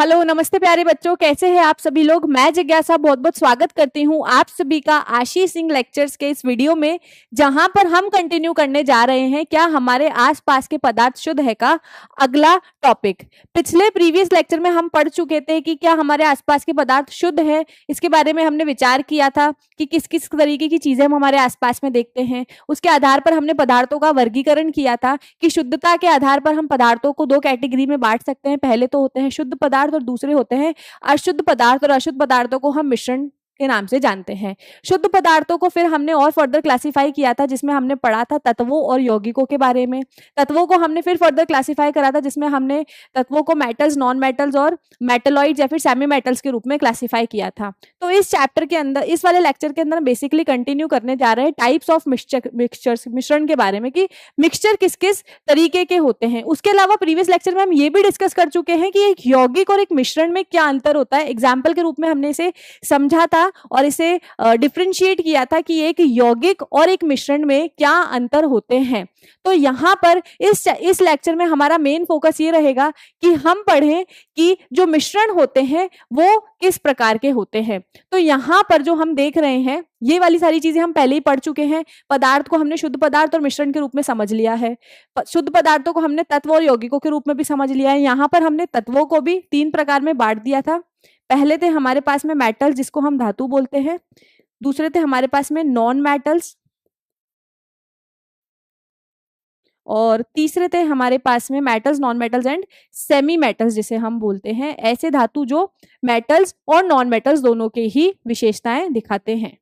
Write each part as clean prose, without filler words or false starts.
Hello, नमस्ते प्यारे बच्चों, कैसे हैं आप सभी लोग। मैं जिज्ञासा बहुत बहुत स्वागत करती हूं आप सभी का आशीष सिंह लेक्चर्स के इस वीडियो में, जहां पर हम कंटिन्यू करने जा रहे हैं क्या हमारे आसपास के पदार्थ शुद्ध है का अगला टॉपिक। पिछले प्रीवियस लेक्चर में हम पढ़ चुके थे कि क्या हमारे आसपास के पदार्थ शुद्ध है। इसके बारे में हमने विचार किया था कि किस किस तरीके की चीजें हम हमारे आसपास में देखते हैं। उसके आधार पर हमने पदार्थों का वर्गीकरण किया था कि शुद्धता के आधार पर हम पदार्थों को दो कैटेगरी में बांट सकते हैं। पहले तो होते हैं शुद्ध पदार्थ और दूसरे होते हैं अशुद्ध पदार्थ, और अशुद्ध पदार्थों को हम मिश्रण के नाम से जानते हैं। शुद्ध पदार्थों को फिर हमने और फर्दर क्लासिफाई किया था, जिसमें हमने पढ़ा था तत्वों और यौगिकों के बारे में। तत्वों को हमने फिर फर्दर क्लासिफाई करा था, जिसमें हमने तत्वों को मेटल्स, नॉन मेटल्स और मेटलॉइड्स या फिर सेमी मेटल्स के रूप में क्लासिफाई किया था। तो इस चैप्टर के अंदर, इस वाले लेक्चर के अंदर बेसिकली कंटिन्यू करने जा रहे हैं टाइप्स ऑफ मिक्सचर्स, मिश्रण के बारे में कि मिक्सचर किस किस तरीके के होते हैं। उसके अलावा प्रीवियस लेक्चर में हम ये भी डिस्कस कर चुके हैं कि एक यौगिक और एक मिश्रण में क्या अंतर होता है। एग्जाम्पल के रूप में हमने इसे समझा था और इसे डिफरेंशिएट किया था कि एक यौगिक और एक मिश्रण में क्या अंतर होते हैं। तो यहाँ पर इस लेक्चर में हमारा मेन फोकस ये रहेगा कि हम पढ़ें कि जो मिश्रण होते हैं वो किस प्रकार के होते हैं। तो यहाँ पर जो हम देख रहे हैं, ये वाली सारी चीजें हम पहले ही पढ़ चुके हैं। पदार्थ को हमने शुद्ध पदार्थ और मिश्रण के रूप में समझ लिया है। शुद्ध पदार्थों को हमने तत्व और यौगिकों के रूप में भी समझ लिया है। यहाँ पर हमने तत्वों को भी तीन प्रकार में बांट दिया था। पहले थे हमारे पास में मेटल, जिसको हम धातु बोलते हैं। दूसरे थे हमारे पास में नॉन मेटल्स, और तीसरे थे हमारे पास में metals, non metals and semi metals, जिसे हम बोलते हैं। ऐसे धातु जो मेटल्स और नॉन मेटल्स दोनों के ही विशेषताएं दिखाते हैं।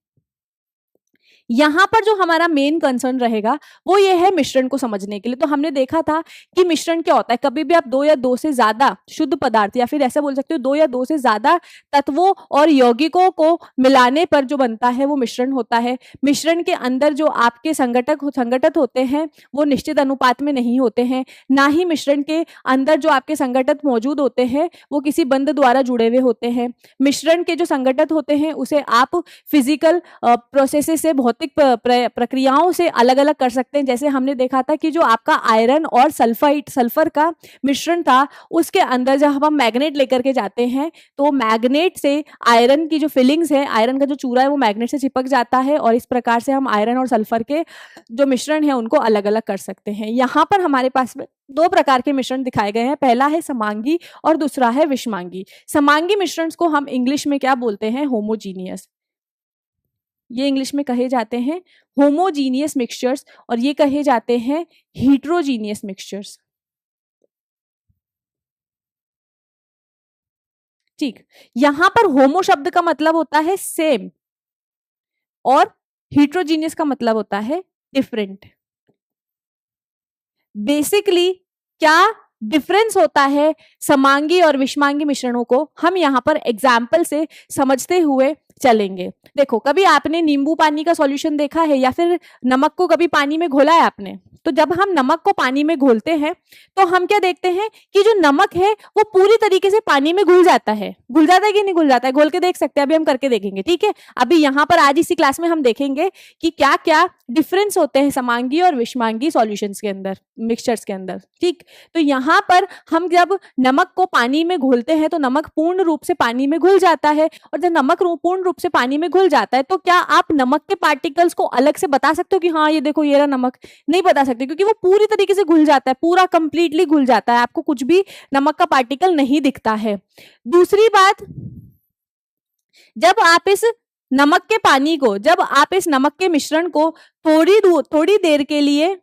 यहाँ पर जो हमारा मेन कंसर्न रहेगा वो ये है मिश्रण को समझने के लिए। तो हमने देखा था कि मिश्रण क्या होता है। कभी भी आप दो या दो से ज्यादा शुद्ध पदार्थ, या फिर ऐसा बोल सकते हो दो या दो से ज्यादा तत्वों और यौगिकों को मिलाने पर जो बनता है वो मिश्रण होता है। मिश्रण के अंदर जो आपके संगठित होते हैं वो निश्चित अनुपात में नहीं होते हैं, ना ही मिश्रण के अंदर जो आपके संगठित मौजूद होते हैं वो किसी बंध द्वारा जुड़े हुए होते हैं। मिश्रण के जो संगठित होते हैं उसे आप फिजिकल प्रोसेसेस से, भौतिक प्रक्रियाओं से अलग अलग कर सकते हैं। जैसे हमने देखा था कि जो आपका आयरन और सल्फर का मिश्रण था, उसके अंदर जब हम मैग्नेट लेकर के जाते हैं तो मैग्नेट से आयरन की जो फिलिंग्स है, आयरन का जो चूरा है वो मैग्नेट से चिपक जाता है, और इस प्रकार से हम आयरन और सल्फर के जो मिश्रण है उनको अलग अलग कर सकते हैं। यहाँ पर हमारे पास दो प्रकार के मिश्रण दिखाए गए हैं। पहला है समांगी और दूसरा है विषमांगी। समांगी मिश्रण को हम इंग्लिश में क्या बोलते हैं? होमोजीनियस। ये इंग्लिश में कहे जाते हैं होमोजीनियस मिक्सचर्स, और ये कहे जाते हैं हीट्रोजीनियस मिक्सचर्स। ठीक, यहां पर होमो शब्द का मतलब होता है सेम, और हीट्रोजीनियस का मतलब होता है डिफरेंट। बेसिकली क्या डिफरेंस होता है समांगी और विषमांगी मिश्रणों को, हम यहाँ पर एग्जाम्पल से समझते हुए चलेंगे। देखो, कभी आपने नींबू पानी का सॉल्यूशन देखा है, या फिर नमक को कभी पानी में घोला है आपने? तो जब हम नमक को पानी में घोलते हैं तो हम क्या देखते हैं कि जो नमक है वो पूरी तरीके से पानी में घुल जाता है। घुल जाता है कि नहीं घुल जाता है? घोल के देख सकते हैं, अभी हम करके देखेंगे। ठीक है, अभी यहाँ पर आज इसी क्लास में हम देखेंगे कि क्या क्या डिफरेंस होते हैं समांगी और विषमांगी सॉल्यूशंस के अंदर, मिक्सचर्स के अंदर। ठीक, तो यहाँ पर हम जब नमक को पानी में घोलते हैं तो नमक पूर्ण रूप से पानी में घुल जाता है, और जब नमक पूर्ण रूप से पानी में घुल जाता है तो क्या आप नमक के पार्टिकल्स को अलग से बता सकते हो कि हाँ ये देखो ये रहा नमक? नहीं बता सकते, क्योंकि वो पूरी तरीके से घुल जाता है, पूरा कंप्लीटली घुल जाता है, आपको कुछ भी नमक का पार्टिकल नहीं दिखता है। दूसरी बात, जब आप इस नमक के मिश्रण को थोड़ी देर के लिए,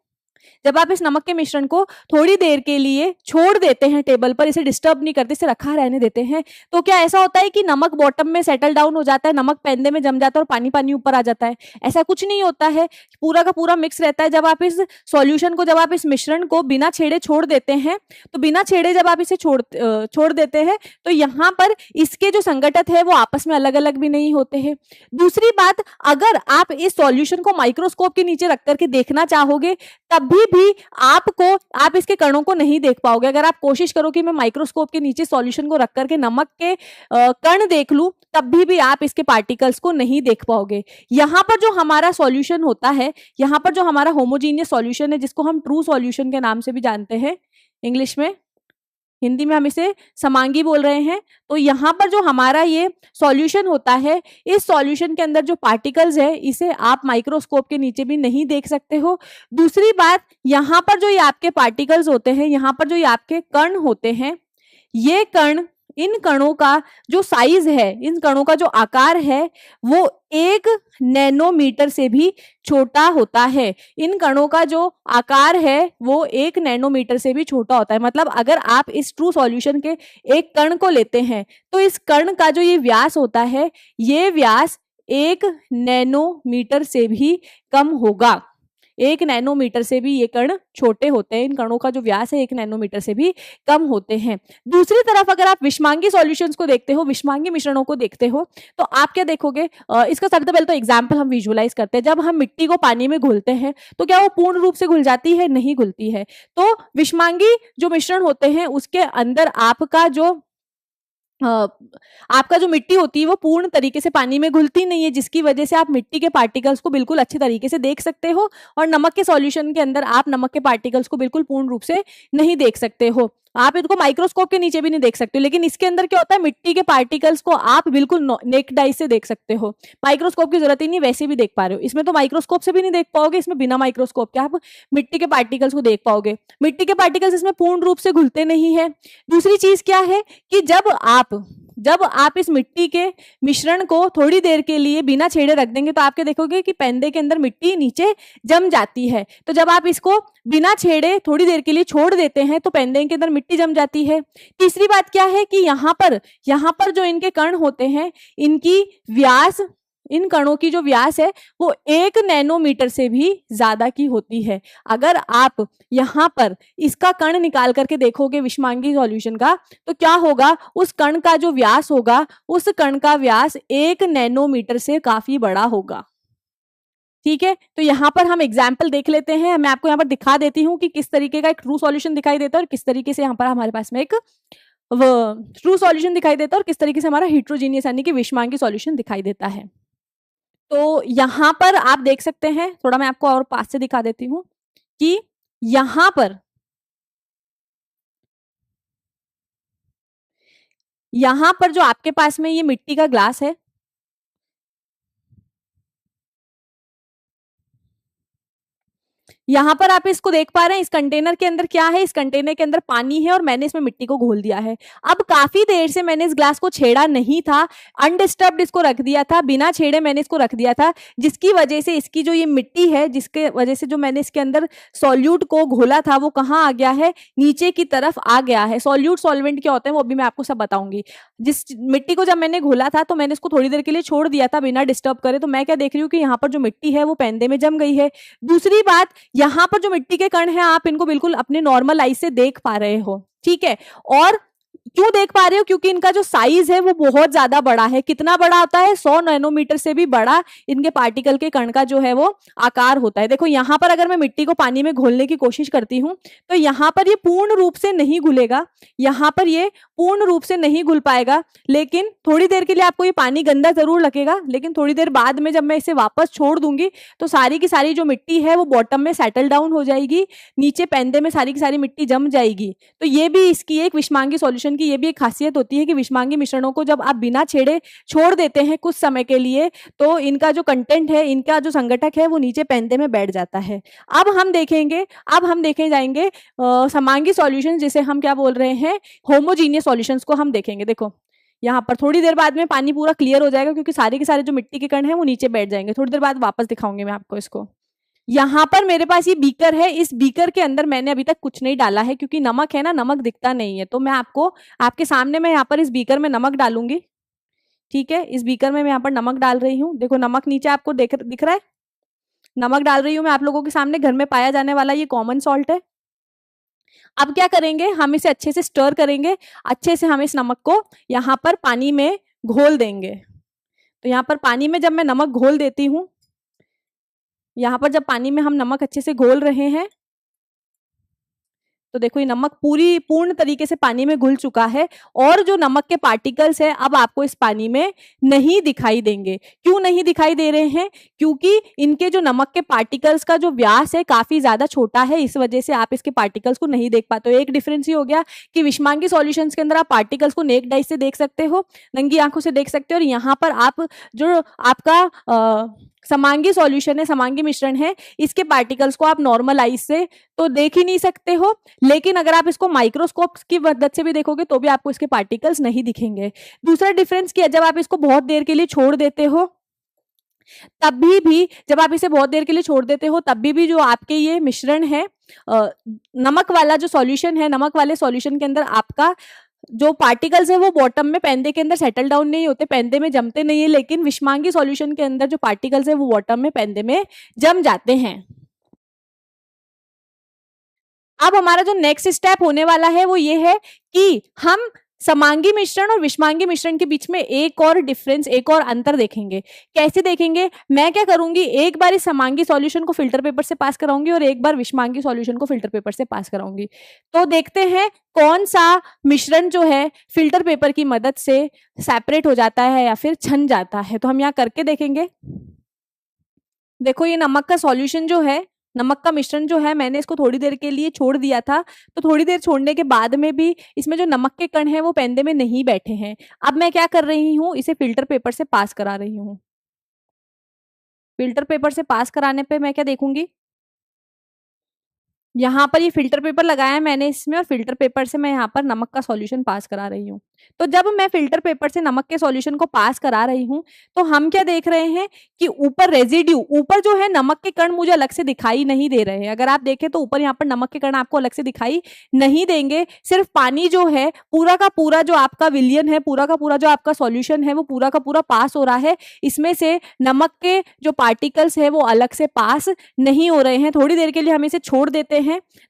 जब आप इस नमक के मिश्रण को थोड़ी देर के लिए छोड़ देते हैं टेबल पर, इसे डिस्टर्ब नहीं करते, इसे रखा रहने देते हैं, तो क्या ऐसा होता है कि नमक बॉटम में सेटल डाउन हो जाता है, नमक पेंदे में जम जाता है और पानी पानी ऊपर आ जाता है? ऐसा कुछ नहीं होता है, पूरा का पूरा मिक्स रहता है। जब आप इस सॉल्यूशन को, जब आप इस मिश्रण को बिना छेड़े छोड़ देते हैं, तो बिना छेड़े जब आप इसे छोड़ देते हैं तो यहाँ पर इसके जो संगठित है वो आपस में अलग अलग भी नहीं होते हैं। दूसरी बात, अगर आप इस सॉल्यूशन को माइक्रोस्कोप के नीचे रख करके देखना चाहोगे तभी भी आप इसके कणों को नहीं देख पाओगे। अगर आप कोशिश करो कि मैं माइक्रोस्कोप के नीचे सॉल्यूशन को रख करके नमक के कण देख लूं, तभी भी आप इसके पार्टिकल्स को नहीं देख पाओगे। यहाँ पर जो हमारा सॉल्यूशन होता है, यहाँ पर जो हमारा होमोजीनियस सॉल्यूशन है, जिसको हम ट्रू सॉल्यूशन के नाम से भी जानते हैं इंग्लिश में, हिंदी में हम इसे समांगी बोल रहे हैं। तो यहाँ पर जो हमारा ये सॉल्यूशन होता है, इस सॉल्यूशन के अंदर जो पार्टिकल्स है इसे आप माइक्रोस्कोप के नीचे भी नहीं देख सकते हो। दूसरी बात, यहाँ पर जो ये आपके पार्टिकल्स होते हैं, यहाँ पर जो ये आपके कण होते हैं, ये कण, इन कणों का जो साइज है, इन कणों का जो आकार है वो 1 नैनोमीटर से भी छोटा होता है। इन कणों का जो आकार है वो 1 नैनोमीटर से भी छोटा होता है। मतलब अगर आप इस ट्रू सॉल्यूशन के एक कण को लेते हैं तो इस कण का जो ये व्यास होता है, ये व्यास 1 नैनोमीटर से भी कम होगा। 1 नैनोमीटर से भी ये कण छोटे होते हैं। इन कणों का जो व्यास है 1 नैनोमीटर से भी कम होते हैं। दूसरी तरफ अगर आप विषमांगी सॉल्यूशंस को देखते हो, विषमांगी मिश्रणों को देखते हो, तो आप क्या देखोगे? इसका सबसे पहले तो एग्जाम्पल हम विजुअलाइज करते हैं। जब हम मिट्टी को पानी में घोलते हैं तो क्या वो पूर्ण रूप से घुल जाती है? नहीं घुलती है। तो विषमांगी जो मिश्रण होते हैं उसके अंदर आपका जो मिट्टी होती है वो पूर्ण तरीके से पानी में घुलती नहीं है, जिसकी वजह से आप मिट्टी के पार्टिकल्स को बिल्कुल अच्छे तरीके से देख सकते हो। और नमक के सॉल्यूशन के अंदर आप नमक के पार्टिकल्स को बिल्कुल पूर्ण रूप से नहीं देख सकते हो। आप इनको माइक्रोस्कोप के नीचे भी नहीं देख सकते हो। लेकिन इसके अंदर क्या होता है, मिट्टी के पार्टिकल्स को आप बिल्कुल नेक्ड आई से देख सकते हो। माइक्रोस्कोप की जरूरत ही नहीं, वैसे भी देख पा रहे हो। इसमें तो माइक्रोस्कोप से भी नहीं देख पाओगे, इसमें बिना माइक्रोस्कोप के आप मिट्टी के पार्टिकल्स को देख पाओगे। मिट्टी के पार्टिकल्स इसमें पूर्ण रूप से घुलते नहीं है। दूसरी चीज क्या है कि जब आप इस मिट्टी के मिश्रण को थोड़ी देर के लिए बिना छेड़े रख देंगे तो आप क्या देखोगे कि पेंदे के अंदर मिट्टी नीचे जम जाती है। तो जब आप इसको बिना छेड़े थोड़ी देर के लिए छोड़ देते हैं तो पेंदे के अंदर मिट्टी जम जाती है। तीसरी बात क्या है कि यहाँ पर जो इनके कण होते हैं, इनकी व्यास, इन कणों की जो व्यास है वो 1 नैनोमीटर से भी ज्यादा की होती है। अगर आप यहाँ पर इसका कण निकाल करके देखोगे विषमांगी सॉल्यूशन का, तो क्या होगा, उस कण का जो व्यास होगा, उस कण का व्यास 1 नैनोमीटर से काफी बड़ा होगा। ठीक है, तो यहाँ पर हम एग्जाम्पल देख लेते हैं। मैं आपको यहाँ पर दिखा देती हूँ कि किस तरीके का एक ट्रू सॉल्यूशन दिखाई देता है और किस तरीके से यहाँ पर हमारे पास में एक ट्रू सॉल्यूशन दिखाई देता है और किस तरीके से हमारा हेट्रोजीनियस यानी कि विषमांगी सॉल्यूशन दिखाई देता है। तो यहाँ पर आप देख सकते हैं, थोड़ा मैं आपको और पास से दिखा देती हूँ कि यहाँ पर जो आपके पास में ये मिट्टी का ग्लास है, यहाँ पर आप इसको देख पा रहे हैं। इस कंटेनर के अंदर क्या है, इस कंटेनर के अंदर पानी है और मैंने इसमें मिट्टी को घोल दिया है। अब काफी देर से मैंने इस ग्लास को छेड़ा नहीं था, अनडिस्टर्ब्ड इसको रख दिया था, बिना छेड़े मैंने इसको रख दिया था, जिसकी वजह से इसकी जो ये मिट्टी है, जिसके वजह से जो मैंने इसके अंदर सॉल्यूट को घोला था वो कहाँ आ गया है, नीचे की तरफ आ गया है। सॉल्यूट सॉल्वेंट क्या होते हैं वो भी मैं आपको सब बताऊंगी। जिस मिट्टी को जब मैंने घोला था तो मैंने इसको थोड़ी देर के लिए छोड़ दिया था बिना डिस्टर्ब करे, तो मैं क्या देख रही हूँ कि यहाँ पर जो मिट्टी है वो पेंदे में जम गई है। दूसरी बात, यहाँ पर जो मिट्टी के कण हैं आप इनको बिल्कुल अपने नॉर्मल आई से देख पा रहे हो। ठीक है, और क्यों देख पा रहे हो, क्योंकि इनका जो साइज है वो बहुत ज्यादा बड़ा है। कितना बड़ा होता है, 100 नैनोमीटर से भी बड़ा इनके पार्टिकल के कण का जो है वो आकार होता है। देखो यहाँ पर अगर मैं मिट्टी को पानी में घोलने की कोशिश करती हूँ तो यहाँ पर ये पूर्ण रूप से नहीं घुलेगा, यहाँ पर ये पूर्ण रूप से नहीं घुल पाएगा। लेकिन थोड़ी देर के लिए आपको ये पानी गंदा जरूर लगेगा, लेकिन थोड़ी देर बाद में जब मैं इसे वापस छोड़ दूंगी तो सारी की सारी जो मिट्टी है वो बॉटम में सेटल डाउन हो जाएगी, नीचे पेंदे में सारी की सारी मिट्टी जम जाएगी। तो ये भी इसकी एक विषमांगी सॉल्यूशन की ये भी एक खासियत होती है कि विषमांगी मिश्रणों को जब आप बिना छेड़े छोड़ देते हैं कुछ समय के लिए तो इनका जो कंटेंट है, इनका जो संगठक है वो नीचे पेंदे में बैठ जाता है। अब हम देखे जाएंगे समांगी सॉल्यूशन, जिसे हम क्या बोल रहे हैं, होमोजीनियस सॉल्यूशंस को हम देखेंगे। देखो यहाँ पर थोड़ी देर बाद में पानी पूरा क्लियर हो जाएगा क्योंकि सारे के सारे जो मिट्टी के कण हैं वो नीचे बैठ जाएंगे। थोड़ी देर बाद वापस दिखाऊंगी मैं आपको इसको। यहाँ पर मेरे पास ये बीकर है, इस बीकर के अंदर मैंने अभी तक कुछ नहीं डाला है क्योंकि नमक है ना, नमक दिखता नहीं है। तो मैं आपको आपके सामने मैं यहाँ पर इस बीकर में नमक डालूंगी। ठीक है, इस बीकर में मैं यहाँ पर नमक डाल रही हूँ। देखो नमक नीचे आपको दिख रहा है, नमक डाल रही हूँ मैं आप लोगों के सामने। घर में पाया जाने वाला ये कॉमन सॉल्ट है। अब क्या करेंगे, हम इसे अच्छे से स्टर करेंगे, अच्छे से हम इस नमक को यहाँ पर पानी में घोल देंगे। तो यहाँ पर पानी में जब मैं नमक घोल देती हूँ, यहाँ पर जब पानी में हम नमक अच्छे से घोल रहे हैं तो देखो ये नमक पूर्ण तरीके से पानी में घुल चुका है और जो नमक के पार्टिकल्स है अब आपको इस पानी में नहीं दिखाई देंगे। क्यों नहीं दिखाई दे रहे हैं? क्योंकि इनके जो नमक के पार्टिकल्स का जो व्यास है काफी ज्यादा छोटा है, इस वजह से आप इसके पार्टिकल्स को नहीं देख पाते हो। एक डिफरेंस ही हो गया कि विषमांगी सॉल्यूशंस के अंदर आप पार्टिकल्स को नेक्ड आई से देख सकते हो, नंगी आंखों से देख सकते हो, और यहाँ पर आप जो आपका समांगी सॉल्यूशन है, समांगी मिश्रण है, इसके पार्टिकल्स को आप नॉर्मल आई से तो देख ही नहीं सकते हो, लेकिन अगर आप इसको माइक्रोस्कोप की मदद से भी देखोगे तो भी आपको इसके पार्टिकल्स नहीं दिखेंगे। दूसरा डिफरेंस क्या, जब आप इसको बहुत देर के लिए छोड़ देते हो तभी भी, जब आप इसे बहुत देर के लिए छोड़ देते हो तभी भी जो आपके ये मिश्रण है, नमक वाला जो सॉल्यूशन है, नमक वाले सॉल्यूशन के अंदर आपका जो पार्टिकल्स है वो बॉटम में पेंदे के अंदर सेटल डाउन नहीं होते, पेंदे में जमते नहीं है, लेकिन विषमांगी सॉल्यूशन के अंदर जो पार्टिकल्स है वो बॉटम में पेंदे में जम जाते हैं। अब हमारा जो नेक्स्ट स्टेप होने वाला है वो ये है कि हम समांगी मिश्रण और विषमांगी मिश्रण के बीच में एक और डिफरेंस, एक और अंतर देखेंगे। कैसे देखेंगे? मैं क्या करूंगी, एक बार इस समांगी सॉल्यूशन को फिल्टर पेपर से पास कराऊंगी और एक बार विषमांगी सॉल्यूशन को फिल्टर पेपर से पास कराऊंगी। तो देखते हैं कौन सा मिश्रण जो है फिल्टर पेपर की मदद से सेपरेट हो जाता है या फिर छन जाता है। तो हम यहाँ करके देखेंगे। देखो ये नमक का सॉल्यूशन जो है, नमक का मिश्रण जो है, मैंने इसको थोड़ी देर के लिए छोड़ दिया था, तो थोड़ी देर छोड़ने के बाद में भी इसमें जो नमक के कण हैं वो पेंदे में नहीं बैठे हैं। अब मैं क्या कर रही हूँ, इसे फिल्टर पेपर से पास करा रही हूँ। फिल्टर पेपर से पास कराने पे मैं क्या देखूंगी, यहाँ पर ये फिल्टर पेपर लगाया है मैंने इसमें, और फिल्टर पेपर से मैं यहाँ पर नमक का सॉल्यूशन पास करा रही हूँ। तो जब मैं फिल्टर पेपर से नमक के सॉल्यूशन को पास करा रही हूँ तो हम क्या देख रहे हैं कि ऊपर रेजिड्यू, ऊपर जो है नमक के कण मुझे अलग से दिखाई नहीं दे रहे हैं। अगर आप देखें तो ऊपर यहाँ पर नमक के कण आपको अलग से दिखाई नहीं देंगे, सिर्फ पानी जो है पूरा का पूरा जो आपका विलियन है, पूरा का पूरा जो आपका सॉल्यूशन है वो पूरा का पूरा पास हो रहा है। इसमें से नमक के जो पार्टिकल्स है वो अलग से पास नहीं हो रहे हैं। थोड़ी देर के लिए हम इसे छोड़ देते हैं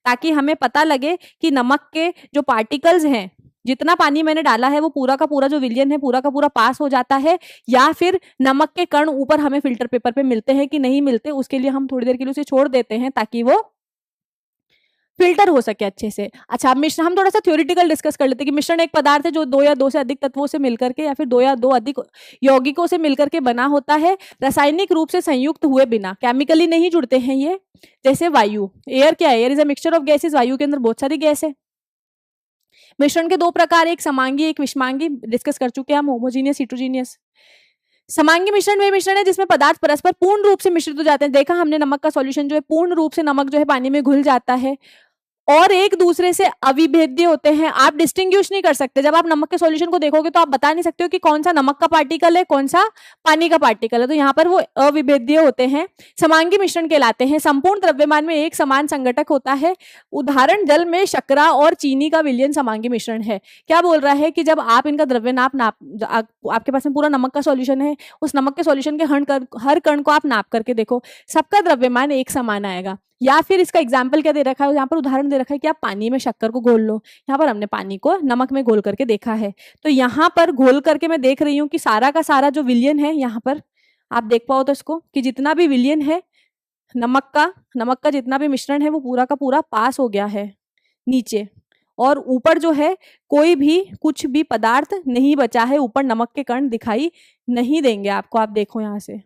ताकि हमें पता लगे कि नमक के जो पार्टिकल्स हैं, जितना पानी मैंने डाला है वो पूरा का पूरा जो विलियन है पूरा का पूरा पास हो जाता है, या फिर नमक के कण ऊपर हमें फिल्टर पेपर पे मिलते हैं कि नहीं मिलते। उसके लिए हम थोड़ी देर के लिए उसे छोड़ देते हैं ताकि वो फिल्टर हो सके अच्छे से। अच्छा, मिश्रण हम थोड़ा सा थ्योरेटिकल डिस्कस कर लेते हैं कि मिश्रण एक पदार्थ है जो दो या दो से अधिक तत्वों से मिलकर के या फिर दो या दो अधिक यौगिकों से मिलकर के बना होता है, रासायनिक रूप से संयुक्त हुए बिना, केमिकली नहीं जुड़ते हैं ये। जैसे वायु, एयर क्या है? Air is a mixture of gases, वायु के अंदर बहुत सारी गैस है। मिश्रण के दो प्रकार, एक समांगी एक विषमांगी, डिस्कस कर चुके हैं हम, होमोजीनियस हिट्रोजीनियस। समांगी मिश्रण वे मिश्रण है जिसमें पदार्थ परस्पर पूर्ण रूप से मिश्रित हो जाते हैं। देखा हमने नमक का सॉल्यूशन जो है पूर्ण रूप से नमक जो है पानी में घुल जाता है और एक दूसरे से अविभेद्य होते हैं। आप डिस्टिंग्विश नहीं कर सकते, जब आप नमक के सॉल्यूशन को देखोगे तो आप बता नहीं सकते हो कि कौन सा नमक का पार्टिकल है, कौन सा पानी का पार्टिकल है। तो यहाँ पर वो अविभेद्य होते हैं, समांगी मिश्रण कहलाते हैं। संपूर्ण द्रव्यमान में एक समान संघटक होता है। उदाहरण, जल में शर्करा और चीनी का विलयन समांगी मिश्रण है। क्या बोल रहा है कि जब आप इनका द्रव्यनाप आपके पास में पूरा नमक का सॉल्यूशन है, उस नमक के सॉल्यूशन के हर कण को आप नाप करके देखो, सबका द्रव्यमान एक समान आएगा। या फिर इसका एग्जाम्पल क्या दे रखा है, यहाँ पर उदाहरण दे रखा है कि आप पानी में शक्कर को घोल लो। यहाँ पर हमने पानी को नमक में घोल करके देखा है, तो यहाँ पर घोल करके मैं देख रही हूँ कि सारा का सारा जो विलयन है, यहाँ पर आप देख पाओ तो इसको कि जितना भी विलयन है नमक का जितना भी मिश्रण है वो पूरा का पूरा पास हो गया है नीचे, और ऊपर जो है कोई भी कुछ भी पदार्थ नहीं बचा है, ऊपर नमक के कण दिखाई नहीं देंगे आपको। आप देखो यहाँ से,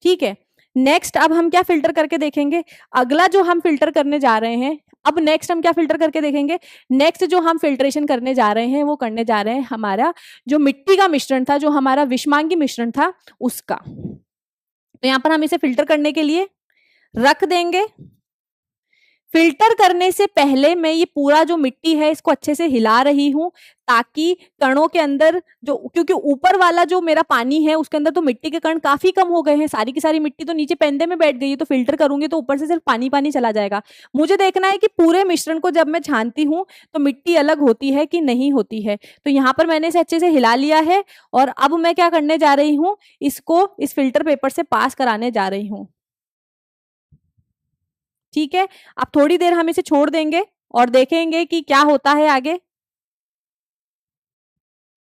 ठीक है। नेक्स्ट अब हम क्या फिल्टर करके देखेंगे, अगला जो हम फिल्टर करने जा रहे हैं, अब नेक्स्ट हम क्या फिल्टर करके देखेंगे, नेक्स्ट जो हम फिल्ट्रेशन करने जा रहे हैं वो करने जा रहे हैं हमारा जो मिट्टी का मिश्रण था, जो हमारा विषमांगी मिश्रण था उसका। तो यहाँ पर हम इसे फिल्टर करने के लिए रख देंगे। फिल्टर करने से पहले मैं ये पूरा जो मिट्टी है इसको अच्छे से हिला रही हूं ताकि कणों के अंदर जो, क्योंकि ऊपर वाला जो मेरा पानी है उसके अंदर तो मिट्टी के कण काफी कम हो गए हैं, सारी की सारी मिट्टी तो नीचे पेंदे में बैठ गई है, तो फिल्टर करूंगी तो ऊपर से सिर्फ पानी पानी चला जाएगा। मुझे देखना है कि पूरे मिश्रण को जब मैं छानती हूँ तो मिट्टी अलग होती है कि नहीं होती है। तो यहाँ पर मैंने इसे अच्छे से हिला लिया है और अब मैं क्या करने जा रही हूँ, इसको इस फिल्टर पेपर से पास कराने जा रही हूँ। ठीक है, अब थोड़ी देर हम इसे छोड़ देंगे और देखेंगे कि क्या होता है आगे।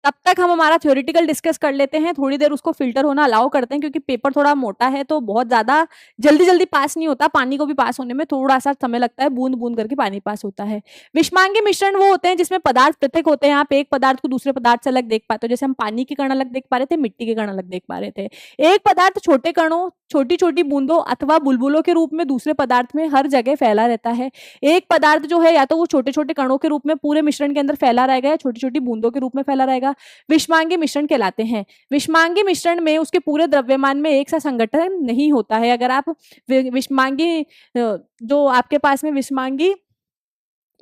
तब तक हम हमारा थ्योरेटिकल डिस्कस कर लेते हैं, थोड़ी देर उसको फिल्टर होना अलाउ करते हैं, क्योंकि पेपर थोड़ा मोटा है तो बहुत ज्यादा जल्दी जल्दी पास नहीं होता, पानी को भी पास होने में थोड़ा सा समय लगता है, बूंद बूंद करके पानी पास होता है। विषमांगी मिश्रण वो होते हैं जिसमें पदार्थ पृथक होते हैं, आप एक पदार्थ को दूसरे पदार्थ से अलग देख पाते हो, जैसे हम पानी के कण अलग देख पा रहे थे, मिट्टी के कण अलग देख पा रहे थे। एक पदार्थ छोटे कणों, छोटी छोटी बूंदों अथवा बुलबुलों के रूप में दूसरे पदार्थ में हर जगह फैला रहता है। एक पदार्थ जो है या तो वो छोटे छोटे कणों के रूप में पूरे मिश्रण के अंदर फैला रहेगा या छोटी छोटी बूंदों के रूप में फैला रहेगा, विषमांगी मिश्रण कहलाते हैं। विषमांगी मिश्रण में उसके पूरे द्रव्यमान में एक सा संगठन नहीं होता है। अगर आप विषमांगी जो आपके पास में विषमांगी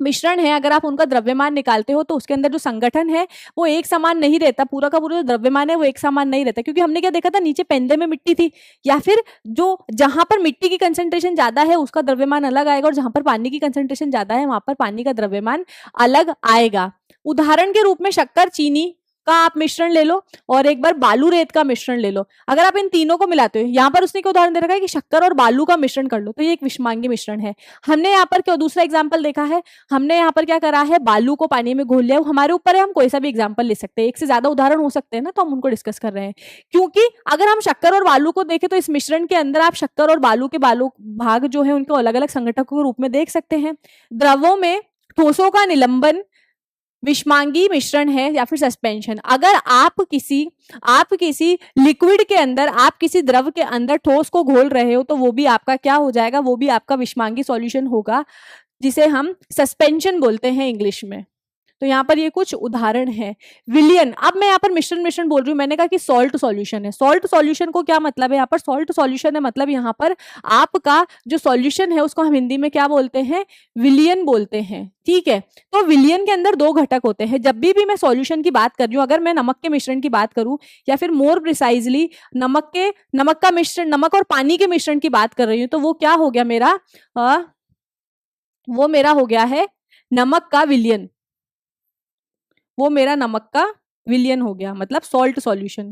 मिश्रण है, अगर आप उनका द्रव्यमान निकालते हो तो उसके अंदर जो संगठन है वो एक समान नहीं रहता, पूरा का पूरा जो द्रव्यमान है वो एक समान नहीं रहता, क्योंकि हमने क्या देखा था, नीचे पेंदे में मिट्टी थी, या फिर जो जहां पर मिट्टी की कंसेंट्रेशन ज्यादा है उसका द्रव्यमान अलग आएगा और जहां पर पानी की कंसेंट्रेशन ज्यादा है वहां पर पानी का द्रव्यमान अलग आएगा। उदाहरण के रूप में शक्कर चीनी का आप मिश्रण ले लो और एक बार बालू रेत का मिश्रण ले लो, अगर आप इन तीनों को मिलाते हो, यहाँ पर उसने क्या उदाहरण दे रखा है कि शक्कर और बालू का मिश्रण कर लो, तो ये एक विषमांगी मिश्रण है। हमने यहाँ पर क्या दूसरा एग्जाम्पल देखा है, हमने यहाँ पर क्या करा है, बालू को पानी में घोल लिया, हमारे ऊपर है, हम कोई सा भी एग्जाम्पल ले सकते हैं, एक से ज्यादा उदाहरण हो सकते हैं ना, तो हम उनको डिस्कस कर रहे हैं। क्योंकि अगर हम शक्कर और बालू को देखें तो इस मिश्रण के अंदर आप शक्कर और बालू के भाग जो है उनको अलग अलग संगठकों के रूप में देख सकते हैं। द्रवों में ठोसों का निलंबन विषमांगी मिश्रण है या फिर सस्पेंशन। अगर आप किसी लिक्विड के अंदर, आप किसी द्रव के अंदर ठोस को घोल रहे हो तो वो भी आपका क्या हो जाएगा, वो भी आपका विषमांगी सॉल्यूशन होगा, जिसे हम सस्पेंशन बोलते हैं इंग्लिश में। तो यहाँ पर ये कुछ उदाहरण है। विलयन, अब मैं यहाँ पर मिश्रण बोल रही हूँ, मैंने कहा कि सॉल्ट सॉल्यूशन है। सॉल्ट सॉल्यूशन को क्या मतलब है, यहाँ पर सॉल्ट सॉल्यूशन है मतलब यहाँ पर आपका जो सॉल्यूशन है उसको हम हिंदी में क्या बोलते हैं, विलयन बोलते हैं। ठीक है, तो विलयन के अंदर दो घटक होते हैं। जब भी मैं सॉल्यूशन की बात कर रही हूँ, अगर मैं नमक के मिश्रण की बात करूं या फिर मोर प्रिसाइजली नमक का मिश्रण, नमक और पानी के मिश्रण की बात कर रही हूँ, तो वो क्या हो गया मेरा, वो मेरा हो गया है नमक का विलयन, वो मेरा नमक का विलयन हो गया, मतलब सॉल्ट सॉल्यूशन।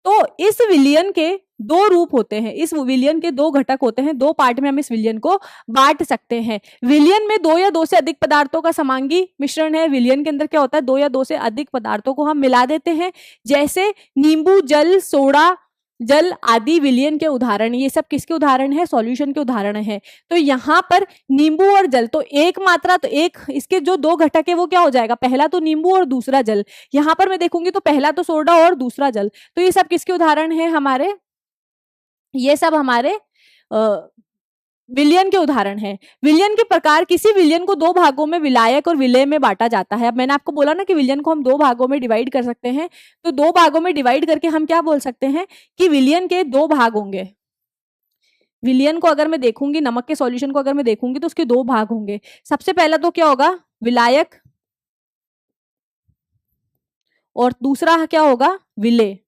तो इस विलयन के दो रूप होते हैं, इस विलयन के दो घटक होते हैं, दो पार्ट में हम इस विलयन को बांट सकते हैं। विलयन में दो या दो से अधिक पदार्थों का समांगी मिश्रण है। विलयन के अंदर क्या होता है, दो या दो से अधिक पदार्थों को हम मिला देते हैं, जैसे नींबू, जल, सोडा, जल आदि विलयन के उदाहरण। ये सब किसके उदाहरण है, सॉल्यूशन के उदाहरण है। तो यहाँ पर नींबू और जल, तो एक मात्रा, तो एक इसके जो दो घटक है वो क्या हो जाएगा, पहला तो नींबू और दूसरा जल। यहाँ पर मैं देखूंगी तो पहला तो सोडा और दूसरा जल। तो ये सब किसके उदाहरण है हमारे, ये सब हमारे विलयन के उदाहरण है। विलयन के प्रकार, किसी विलयन को दो भागों में विलायक और विलेय में बांटा जाता है। अब मैंने आपको बोला ना कि विलयन को हम दो भागों में डिवाइड कर सकते हैं, तो दो भागों में डिवाइड करके हम क्या बोल सकते हैं कि विलयन के दो भाग होंगे। विलयन को अगर मैं देखूंगी, नमक के सॉल्यूशन को अगर मैं देखूंगी तो उसके दो भाग होंगे। सबसे पहला तो क्या होगा, विलायक, और दूसरा क्या होगा, विलेय।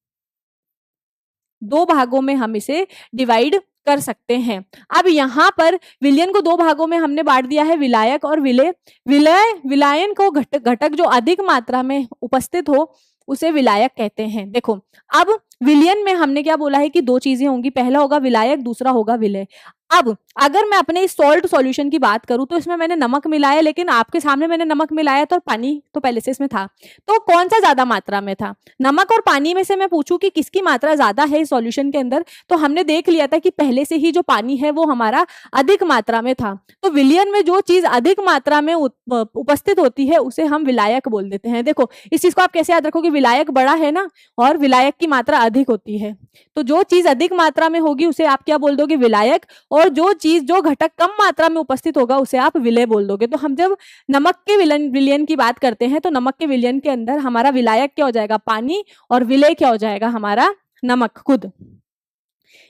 दो भागों में हम इसे डिवाइड कर सकते हैं। अब यहाँ पर विलयन को दो भागों में हमने बांट दिया है, विलायक और विलेय। विलायन को घटक जो अधिक मात्रा में उपस्थित हो उसे विलायक कहते हैं। देखो, अब विलयन में हमने क्या बोला है कि दो चीजें होंगी, पहला होगा विलायक, दूसरा होगा विलेय। अब अगर मैं अपने इस सॉल्ट सॉल्यूशन की बात करूं तो इसमें मैंने नमक मिलाया, लेकिन आपके सामने मैंने नमक मिलाया तो पानी तो पहले से इसमें था, तो कौन सा ज्यादा मात्रा में था, नमक और पानी में से मैं पूछूं कि किसकी मात्रा ज्यादा है इस सॉल्यूशन के अंदर, तो हमने देख लिया था कि पहले से ही जो पानी है वो हमारा अधिक मात्रा में था। तो विलयन में जो चीज अधिक मात्रा में उपस्थित होती है उसे हम विलायक बोल देते हैं। देखो, इस चीज को आप कैसे याद रखोगे, विलायक बड़ा है ना और विलायक की मात्रा अधिक होती है, तो जो चीज अधिक मात्रा में होगी उसे आप क्या बोल दोगे, विलायक, और जो घटक कम मात्रा में उपस्थित होगा उसे आप विलेय बोल दोगे। तो हम जब नमक के विलयन की बात करते हैं तो नमक के विलयन के अंदर हमारा विलायक क्या हो जाएगा, पानी, और विलेय क्या हो जाएगा, हमारा नमक खुद।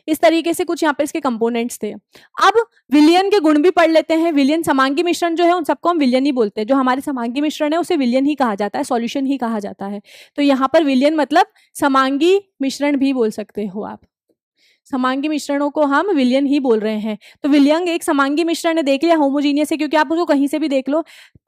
इस तरीके से कुछ यहाँ पे इसके कंपोनेंट्स थे। अब विलयन के गुण भी पढ़ लेते हैं। विलयन समांगी मिश्रण जो है उन सबको हम विलयन ही बोलते हैं। जो हमारे समांगी मिश्रण है उसे विलयन ही कहा जाता है, सॉल्यूशन ही कहा जाता है। तो यहाँ पर विलयन मतलब समांगी मिश्रण भी बोल सकते हो आप। समांगी मिश्रणों को हम विलयन ही बोल रहे हैं। तो विलयन एक समांगी मिश्रण है, देख लिया, होमोजीनियस है, क्योंकि आप उसको कहीं से भी देख लो,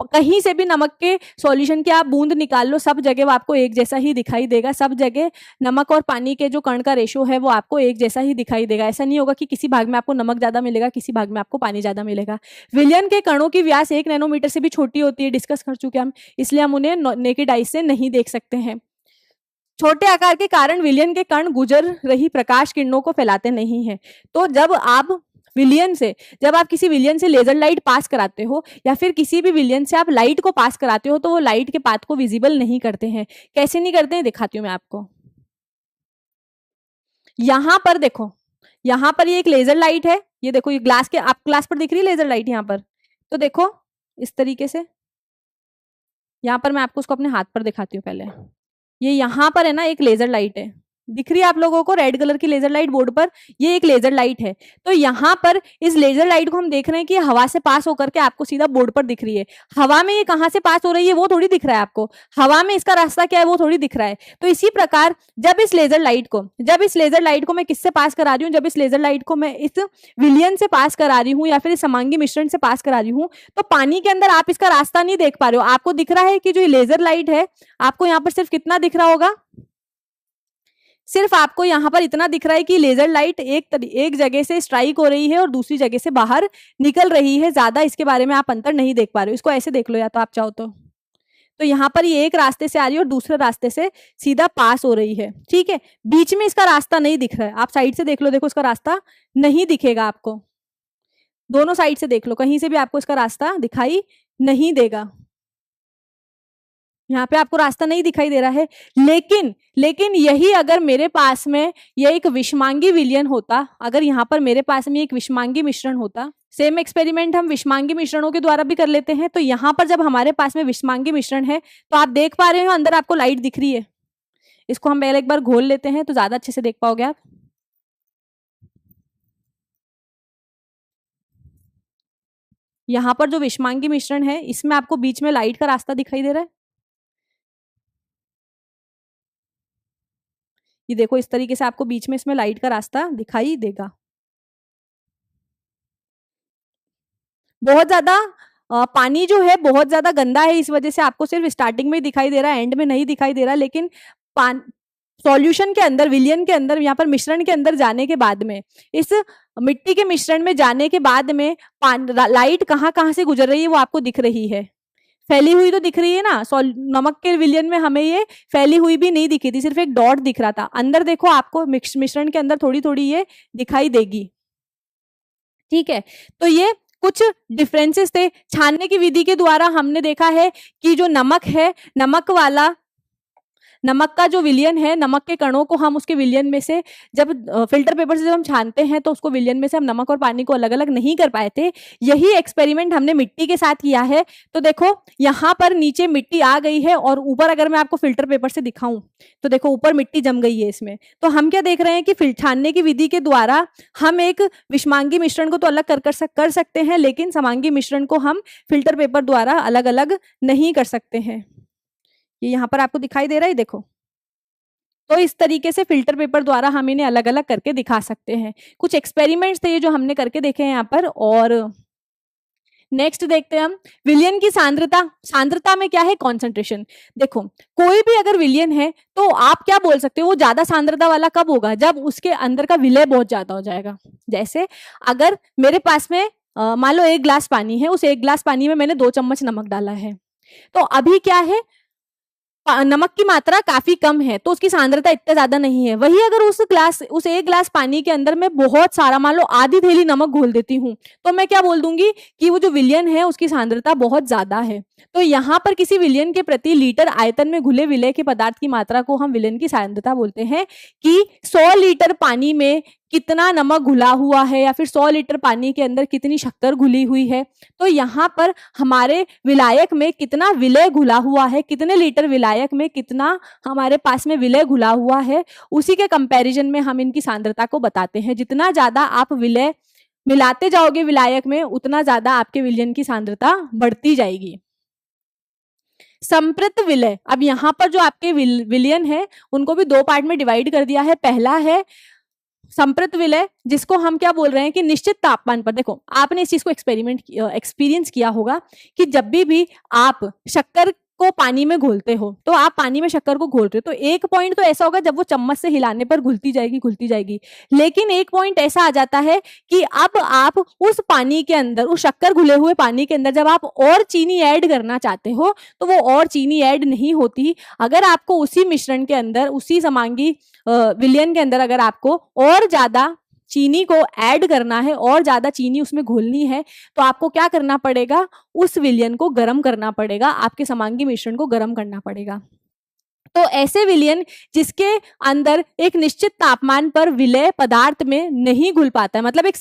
कहीं से भी नमक के सॉल्यूशन के आप बूंद निकाल लो, सब जगह वो आपको एक जैसा ही दिखाई देगा। सब जगह नमक और पानी के जो कण का रेशो है वो आपको एक जैसा ही दिखाई देगा। ऐसा नहीं होगा कि किसी भाग में आपको नमक ज्यादा मिलेगा, किसी भाग में आपको पानी ज्यादा मिलेगा। विलयन के कणों की व्यास 1 नैनोमीटर से भी छोटी होती है, डिस्कस कर चुके हम, इसलिए हम उन्हें नेकेड आई से नहीं देख सकते हैं। छोटे आकार के कारण विलयन के कण गुजर रही प्रकाश किरणों को फैलाते नहीं हैं। तो जब आप किसी विलयन से लेजर लाइट पास कराते हो या फिर किसी भी विलयन से आप लाइट को पास कराते हो, तो वो लाइट के पाथ को विजिबल नहीं करते हैं। कैसे नहीं करते हैं दिखाती हूं मैं आपको। यहां पर देखो, यहां पर ये एक लेजर लाइट है, ये देखो, ये ग्लास के, आप ग्लास पर दिख रही है लेजर लाइट यहां पर, तो देखो इस तरीके से, यहां पर मैं आपको उसको अपने हाथ पर दिखाती हूँ पहले। ये यहाँ पर है ना एक लेजर लाइट है, दिख रही है आप लोगों को रेड कलर की लेजर लाइट बोर्ड पर, ये एक लेजर लाइट है। तो यहाँ पर इस लेजर लाइट को हम देख रहे हैं कि हवा से पास होकर के आपको सीधा बोर्ड पर दिख रही है। हवा में ये कहाँ से पास हो रही है वो थोड़ी दिख रहा है आपको, हवा में इसका रास्ता क्या है वो थोड़ी दिख रहा है। तो इसी प्रकार जब इस लेजर लाइट को मैं किससे पास करा रही हूँ, जब इस लेजर लाइट को मैं इस विलयन से पास करा रही हूँ या फिर इस समांगी मिश्रण से पास करा रही हूँ, तो पानी के अंदर आप इसका रास्ता नहीं देख पा रहे हो। आपको दिख रहा है कि जो ये लेजर लाइट है, आपको यहाँ पर सिर्फ कितना दिख रहा होगा, सिर्फ आपको यहाँ पर इतना दिख रहा है कि लेजर लाइट एक जगह से स्ट्राइक हो रही है और दूसरी जगह से बाहर निकल रही है। ज्यादा इसके बारे में आप अंतर नहीं देख पा रहे हो। इसको ऐसे देख लो या तो आप चाहो तो यहाँ पर ये एक रास्ते से आ रही है और दूसरे रास्ते से सीधा पास हो रही है, ठीक है। बीच में इसका रास्ता नहीं दिख रहा है, आप साइड से देख लो, देखो इसका रास्ता नहीं दिखेगा आपको, दोनों साइड से देख लो, कहीं से भी आपको इसका रास्ता दिखाई नहीं देगा। यहाँ पे आपको रास्ता नहीं दिखाई दे रहा है। लेकिन यही अगर मेरे पास में ये एक विषमांगी विलयन होता, अगर यहाँ पर मेरे पास में एक विषमांगी मिश्रण होता, सेम एक्सपेरिमेंट हम विषमांगी मिश्रणों के द्वारा भी कर लेते हैं। तो यहाँ पर जब हमारे पास में विषमांगी मिश्रण है, तो आप देख पा रहे हो अंदर आपको लाइट दिख रही है। इसको हम पहले एक बार घोल लेते हैं तो ज्यादा अच्छे से देख पाओगे आप। यहाँ पर जो विषमांगी मिश्रण है, इसमें आपको बीच में लाइट का रास्ता दिखाई दे रहा है। ये देखो इस तरीके से आपको बीच में इसमें लाइट का रास्ता दिखाई देगा। बहुत ज्यादा पानी जो है बहुत ज्यादा गंदा है, इस वजह से आपको सिर्फ स्टार्टिंग में ही दिखाई दे रहा है, एंड में नहीं दिखाई दे रहा। लेकिन सॉल्यूशन के अंदर, विलयन के अंदर, यहाँ पर मिश्रण के अंदर जाने के बाद में, इस मिट्टी के मिश्रण में जाने के बाद में लाइट कहाँ कहाँ से गुजर रही है वो आपको दिख रही है। फैली हुई तो दिख रही है ना, नमक के विलयन में हमें ये फैली हुई भी नहीं दिखी थी, सिर्फ एक डॉट दिख रहा था। अंदर देखो आपको मिश्रण के अंदर थोड़ी थोड़ी ये दिखाई देगी, ठीक है। तो ये कुछ डिफरेंसेस थे। छानने की विधि के द्वारा हमने देखा है कि जो नमक है, नमक का जो विलयन है, नमक के कणों को हम उसके विलयन में से जब फिल्टर पेपर से जब हम छानते हैं तो उसको विलयन में से हम नमक और पानी को अलग अलग नहीं कर पाए थे। यही एक्सपेरिमेंट हमने मिट्टी के साथ किया है। तो देखो यहाँ पर नीचे मिट्टी आ गई है और ऊपर अगर मैं आपको फिल्टर पेपर से दिखाऊं तो देखो ऊपर मिट्टी जम गई है इसमें। तो हम क्या देख रहे हैं कि छानने की विधि के द्वारा हम एक विषमांगी मिश्रण को तो अलग कर सकते हैं, लेकिन समांगी मिश्रण को हम फिल्टर पेपर द्वारा अलग अलग नहीं कर सकते हैं। ये यहाँ पर आपको दिखाई दे रहा है, देखो। तो इस तरीके से फिल्टर पेपर द्वारा हम इन्हें अलग अलग करके दिखा सकते हैं। कुछ एक्सपेरिमेंट्स थे ये जो हमने करके देखे हैं यहाँ पर। और नेक्स्ट देखते हैं हम विलयन की सांद्रता में क्या है, कॉन्सेंट्रेशन। देखो कोई भी अगर विलयन है तो आप क्या बोल सकते हो, वो ज्यादा सांद्रता वाला कब होगा, जब उसके अंदर का विलय बहुत ज्यादा हो जाएगा। जैसे अगर मेरे पास में मान लो 1 गिलास पानी है, उस 1 गिलास पानी में मैंने 2 चम्मच नमक डाला है, तो अभी क्या है, नमक की मात्रा काफी कम है तो उसकी सांद्रता इतना ज्यादा नहीं है। वही अगर उस 1 गिलास पानी के अंदर मैं बहुत सारा, मान लो आधी थैली नमक घोल देती हूँ, तो मैं क्या बोल दूंगी कि वो जो विलयन है उसकी सांद्रता बहुत ज्यादा है। तो यहाँ पर किसी विलयन के प्रति लीटर आयतन में घुले विलय के पदार्थ की मात्रा को हम विलयन की सांद्रता बोलते हैं कि 100 लीटर पानी में कितना नमक घुला हुआ है या फिर 100 लीटर पानी के अंदर कितनी शक्कर घुली हुई है। तो यहाँ पर हमारे विलायक में कितना विलय घुला हुआ है, कितने लीटर विलायक में कितना हमारे पास में विलय घुला हुआ है, उसी के कंपैरिजन में हम इनकी सांद्रता को बताते हैं। जितना ज्यादा आप विलय मिलाते जाओगे विलायक में, उतना ज्यादा आपके विलयन की सांद्रता बढ़ती जाएगी। संपृक्त विलय, अब यहाँ पर जो आपके विलयन है उनको भी 2 पार्ट में डिवाइड कर दिया है। पहला है संपृक्त विलय, जिसको हम क्या बोल रहे हैं कि निश्चित तापमान पर, देखो आपने इस चीज को एक्सपीरियंस किया होगा कि जब भी आप शक्कर को पानी में घोलते हो, तो आप पानी में शक्कर को घोल रहे हो, तो एक पॉइंट तो ऐसा होगा जब वो चम्मच से हिलाने पर घुलती जाएगी, लेकिन एक पॉइंट ऐसा आ जाता है कि अब आप उस पानी के अंदर, उस शक्कर घुले हुए पानी के अंदर जब आप और चीनी ऐड करना चाहते हो तो वो और चीनी ऐड नहीं होती। अगर आपको उसी मिश्रण के अंदर, उसी समांगी विलयन के अंदर अगर आपको और ज्यादा चीनी को ऐड करना है और ज्यादा चीनी उसमें घोलनी है, तो आपको क्या करना पड़ेगा, उस विलयन को गर्म करना पड़ेगा, आपके समांगी मिश्रण को गर्म करना पड़ेगा। तो ऐसे विलयन जिसके अंदर एक निश्चित तापमान पर विलय पदार्थ में नहीं घुल पाता है, मतलब एक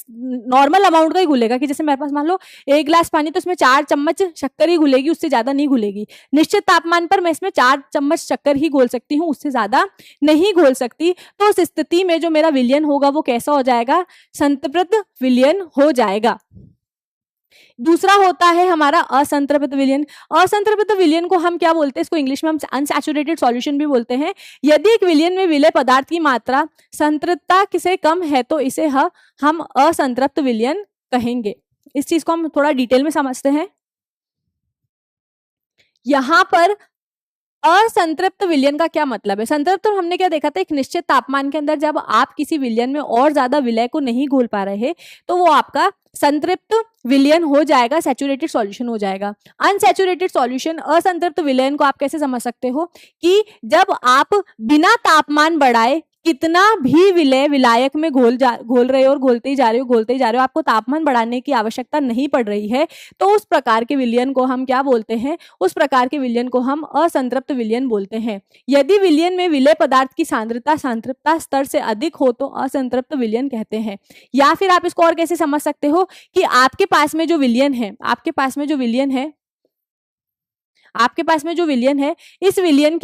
नॉर्मल अमाउंट का ही घुलेगा, कि जैसे मेरे पास मान लो 1 गिलास पानी, तो इसमें 4 चम्मच शक्कर ही घुलेगी, उससे ज्यादा नहीं घुलेगी। निश्चित तापमान पर मैं इसमें 4 चम्मच शक्कर ही घोल सकती हूँ, उससे ज्यादा नहीं घोल सकती। तो उस स्थिति में जो मेरा विलयन होगा वो कैसा हो जाएगा, संतृप्त विलयन हो जाएगा। दूसरा होता है हमारा असंतृप्त विलयन। असंतृप्त विलयन को हम क्या बोलते हैं, इसको इंग्लिश में हम अनसैचुरेटेड सॉल्यूशन भी बोलते हैं। यदि एक विलयन में विलय पदार्थ की मात्रा संतृप्तता से कम है तो इसे हम असंतृप्त विलयन कहेंगे। इस चीज को हम थोड़ा डिटेल में समझते हैं। यहां पर असंतृप्त विलयन का क्या मतलब है। संतृप्त हमने क्या देखा था, एक निश्चित तापमान के अंदर जब आप किसी विलयन में और ज्यादा विलय को नहीं घोल पा रहे तो वो आपका संतृप्त विलयन हो जाएगा, सैचुरेटेड सॉल्यूशन हो जाएगा। अनसैचुरेटेड सॉल्यूशन, असंतृप्त विलयन को आप कैसे समझ सकते हो कि जब आप बिना तापमान बढ़ाए कितना भी विलय विलायक में घोल रहे हो और घोलते ही जा रहे हो, आपको तापमान बढ़ाने की आवश्यकता नहीं पड़ रही है, तो उस प्रकार के विलयन को हम क्या बोलते हैं, उस प्रकार के विलयन को हम असंतृप्त विलयन बोलते हैं। यदि विलयन में विलय पदार्थ की सांद्रता संतृप्तता स्तर से अधिक हो तो असंतृप्त विलयन कहते हैं। या फिर आप इसको और कैसे समझ सकते हो कि आपके पास में जो विलयन है, इस विलयन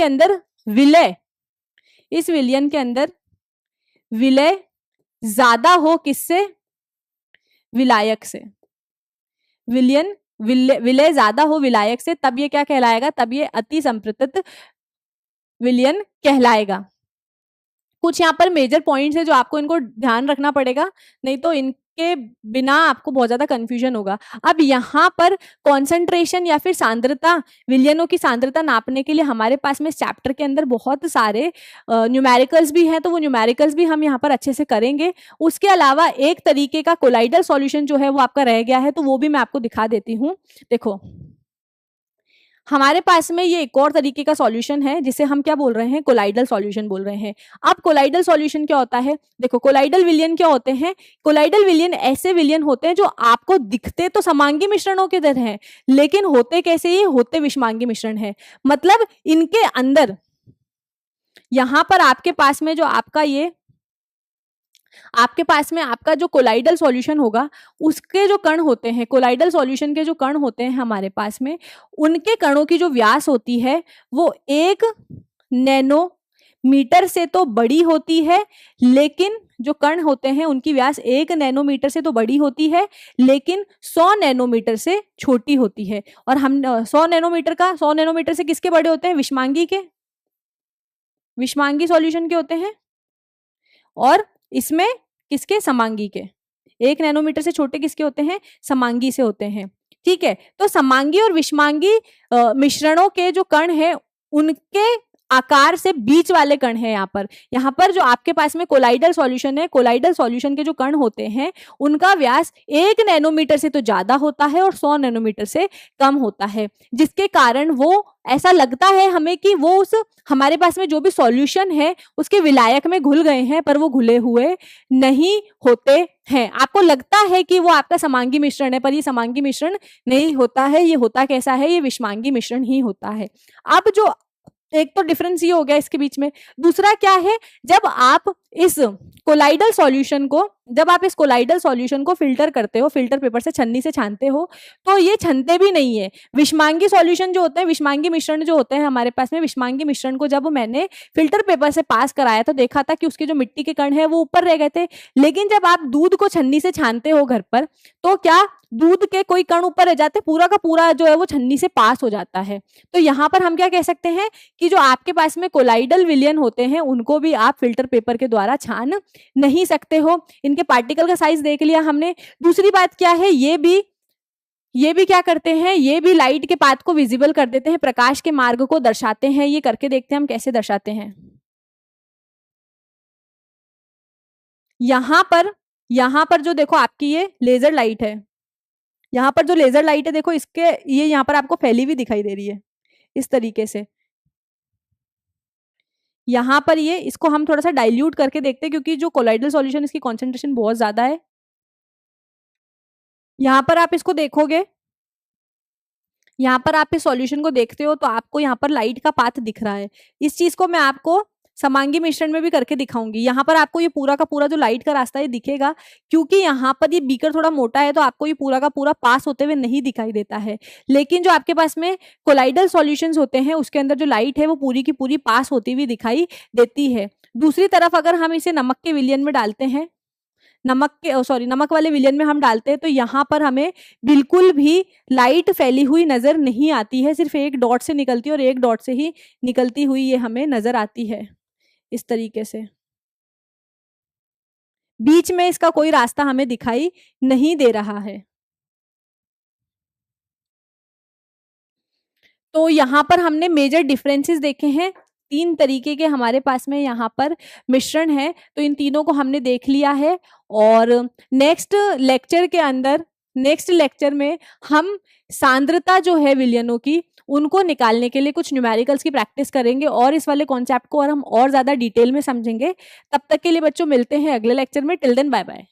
के अंदर विलय ज्यादा हो किससे, विलायक से। विलय ज्यादा हो विलायक से, तब ये क्या कहलाएगा, तब ये अति संपृक्तत विलयन कहलाएगा। कुछ यहाँ पर मेजर पॉइंट्स है जो आपको इनको ध्यान रखना पड़ेगा, नहीं तो इनके बिना आपको बहुत ज्यादा कंफ्यूजन होगा। अब यहाँ पर कॉन्सेंट्रेशन या फिर सांद्रता, विलयनों की सांद्रता नापने के लिए हमारे पास में इस चैप्टर के अंदर बहुत सारे न्यूमेरिकल्स भी हैं, तो वो न्यूमेरिकल्स भी हम यहाँ पर अच्छे से करेंगे। उसके अलावा एक तरीके का कोलाइडल सॉल्यूशन जो है वो आपका रह गया है, तो वो भी मैं आपको दिखा देती हूँ। देखो हमारे पास में ये एक और तरीके का सॉल्यूशन है जिसे हम क्या बोल रहे हैं, कोलाइडल सॉल्यूशन बोल रहे हैं। अब कोलाइडल सॉल्यूशन क्या होता है, देखो कोलाइडल विलयन क्या होते हैं। कोलाइडल विलयन ऐसे विलयन होते हैं जो आपको दिखते तो समांगी मिश्रणों के तरह हैं, लेकिन होते कैसे, ये होते विषमांगी मिश्रण है। मतलब इनके अंदर यहां पर आपके पास में जो आपका जो कोलाइडल सॉल्यूशन होगा, उसके जो कण होते हैं, कोलाइडल सॉल्यूशन के जो कण होते हैं हमारे पास में, उनके कणों की जो व्यास होती है वो 1 नैनोमीटर से तो बड़ी होती है, लेकिन जो कण होते हैं उनकी व्यास 1 नैनोमीटर से तो बड़ी होती है, लेकिन 100 नैनोमीटर से छोटी होती है। और हम 100 नैनोमीटर से किसके बड़े होते हैं, विषमांगी सॉल्यूशन के होते हैं, और इसमें किसके, समांगी के। 1 नैनोमीटर से छोटे किसके होते हैं, समांगी से होते हैं। ठीक है, तो समांगी और विषमांगी मिश्रणों के जो कण हैं उनके आकार से बीच वाले कण हैं। यहाँ पर जो आपके पास में कोलाइडल सॉल्यूशन है, कोलाइडल सॉल्यूशन के जो कण होते हैं उनका व्यास 1 नैनोमीटर से तो ज्यादा होता है और 100 नैनोमीटर से कम होता है, जिसके कारण वो ऐसा लगता है हमें कि वो उस हमारे पास में जो भी सॉल्यूशन है उसके विलायक में घुल गए हैं, पर वो घुले हुए नहीं होते हैं। आपको लगता है कि वो आपका समांगी मिश्रण है, पर ये समांगी मिश्रण नहीं होता है। ये होता कैसा है, ये विषमांगी मिश्रण ही होता है। अब जो एक तो डिफरेंस ये हो गया इसके बीच में। दूसरा क्या है, जब आप इस कोलाइडल सॉल्यूशन को जब आप इस कोलाइडल सॉल्यूशन को फिल्टर करते हो, फिल्टर पेपर से छन्नी से छानते हो, तो ये छनते भी नहीं है। विषमांगी सॉल्यूशन जो होते हैं, विषमांगी मिश्रण जो होते हैं हमारे पास में, विषमांगी मिश्रण को जब मैंने फिल्टर पेपर से पास कराया तो देखा था कि उसके जो मिट्टी के कण है वो ऊपर रह गए थे। लेकिन जब आप दूध को छन्नी से छानते हो घर पर, तो क्या दूध के कोई कण ऊपर रह जाते, पूरा का पूरा जो है वो छन्नी से पास हो जाता है। तो यहाँ पर हम क्या कह सकते हैं कि जो आपके पास में कोलाइडल विलयन होते हैं उनको भी आप फिल्टर पेपर के द्वारा छान नहीं सकते हो। इनके पार्टिकल का साइज देख लिया हमने। दूसरी बात क्या है, ये भी क्या करते हैं, ये भी लाइट के पाथ को विजिबल कर देते हैं, प्रकाश के मार्ग को दर्शाते हैं। ये करके देखते हैं हम कैसे दर्शाते हैं। यहाँ पर जो देखो आपकी ये लेजर लाइट है, यहाँ पर जो लेजर लाइट है देखो इसके, ये यहाँ पर आपको फैली हुई दिखाई दे रही है इस तरीके से। यहाँ पर ये, इसको हम थोड़ा सा डाइल्यूट करके देखते हैं क्योंकि जो कोलाइडल सॉल्यूशन इसकी कॉन्सेंट्रेशन बहुत ज्यादा है। यहाँ पर आप इसको देखोगे, यहाँ पर आप इस सॉल्यूशन को देखते हो तो आपको यहाँ पर लाइट का पाथ दिख रहा है। इस चीज को मैं आपको समांगी मिश्रण में भी करके दिखाऊंगी। यहाँ पर आपको ये पूरा का पूरा जो लाइट का रास्ता है दिखेगा, क्योंकि यहाँ पर ये बीकर थोड़ा मोटा है तो आपको ये पूरा का पूरा पास होते हुए नहीं दिखाई देता है। लेकिन जो आपके पास में कोलाइडल सॉल्यूशंस होते हैं उसके अंदर जो लाइट है वो पूरी की पूरी पास होती हुई दिखाई देती है। दूसरी तरफ अगर हम इसे नमक के विलयन में डालते हैं, नमक वाले विलयन में हम डालते हैं, तो यहाँ पर हमें बिल्कुल भी लाइट फैली हुई नजर नहीं आती है, सिर्फ एक डॉट से निकलती है और एक डॉट से ही निकलती हुई ये हमें नजर आती है इस तरीके से। बीच में इसका कोई रास्ता हमें दिखाई नहीं दे रहा है। तो यहाँ पर हमने मेजर डिफरेंसेस देखे हैं। 3 तरीके के हमारे पास में यहाँ पर मिश्रण है, तो इन तीनों को हमने देख लिया है। और नेक्स्ट लेक्चर में हम सांद्रता जो है विलयनों की, उनको निकालने के लिए कुछ न्यूमेरिकल्स की प्रैक्टिस करेंगे और इस वाले कॉन्सेप्ट को और हम और ज्यादा डिटेल में समझेंगे। तब तक के लिए बच्चों मिलते हैं अगले लेक्चर में। Till then bye bye.